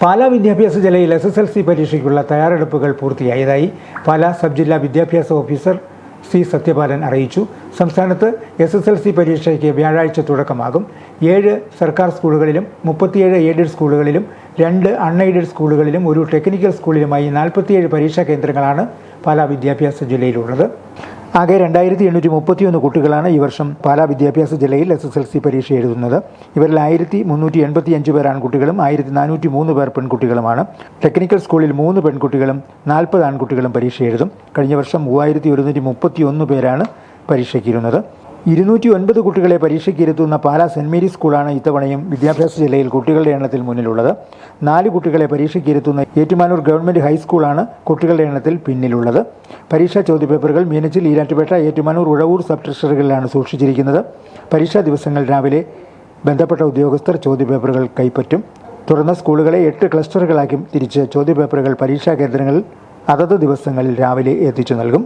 പാലാ വിദ്യാഭ്യാസ ജില്ലയിൽ SSLC പരീക്ഷയ്ക്കുള്ള തയ്യാറെടുപ്പുകൾ പൂർത്തിയായതായി പാലാ സബ് ജില്ലാ വിദ്യാഭ്യാസ ഓഫീസർ സി സത്യപാലൻ അറിയിച്ചു. സംസ്ഥാനത്ത് SSLC പരീക്ഷയ്ക്ക് വ്യാഴാഴ്ച തുടക്കമാകും. 7 സർക്കാർ സ്കൂളുകളിലും 37 എയ്ഡഡ് സ്കൂളുകളിലും 2 അൺഎയ്ഡഡ് സ്കൂളുകളിലും ഒരു ടെക്നിക്കൽ സ്കൂളിലുമായി 47 പരീക്ഷാ കേന്ദ്രങ്ങളാണ് പാലാ വിദ്യാഭ്യാസ ജില്ലയിലുള്ളത്. ആകെ 2831 കുട്ടികളാണ് ഈ വർഷം പാലാ വിദ്യാഭ്യാസ ജില്ലയിൽ SSLC പരീക്ഷ എഴുതുന്നത്. ഇവരിൽ 1385 പേർ ആൺകുട്ടികളും 1403 പേർ പെൺകുട്ടികളുമാണ്. ടെക്നിക്കൽ സ്കൂളിൽ 3 പെൺകുട്ടികളും 40 ആൺകുട്ടികളും പരീക്ഷ എഴുതും. കഴിഞ്ഞ വർഷം 3131 പേരാണ് പരീക്ഷയ്ക്കിരുന്നത്. 209 കുട്ടികളെ പരീക്ഷയ്ക്ക് ഇരുത്തുന്ന പാലാ സെന്റ് മേരീസ് സ്കൂളാണ് ഇത്തവണയും വിദ്യാഭ്യാസ ജില്ലയിൽ കുട്ടികളുടെ എണ്ണത്തിൽ മുന്നിലുള്ളത്. 4 കുട്ടികളെ പരീക്ഷയ്ക്ക് ഇരുത്തുന്ന ഏറ്റുമാനൂർ ഗവൺമെൻറ് ഹൈസ്കൂളാണ് കുട്ടികളുടെ എണ്ണത്തിൽ പിന്നിലുള്ളത്. പരീക്ഷാ ചോദ്യപേപ്പറുകൾ മീനച്ചിൽ, ഈരാറ്റുപേട്ട, ഏറ്റുമാനൂർ, ഉഴവൂർ സബ് ട്രഷറികളിലാണ് സൂക്ഷിച്ചിരിക്കുന്നത്. പരീക്ഷാ ദിവസങ്ങൾ രാവിലെ ബന്ധപ്പെട്ട ഉദ്യോഗസ്ഥർ ചോദ്യപേപ്പറുകൾ കൈപ്പറ്റും. തുടർന്ന് സ്കൂളുകളെ 8 ക്ലസ്റ്ററുകളാക്കി തിരിച്ച് ചോദ്യപേപ്പറുകൾ പരീക്ഷാ കേന്ദ്രങ്ങളിൽ അതത് ദിവസങ്ങളിൽ രാവിലെ എത്തിച്ചു നൽകും.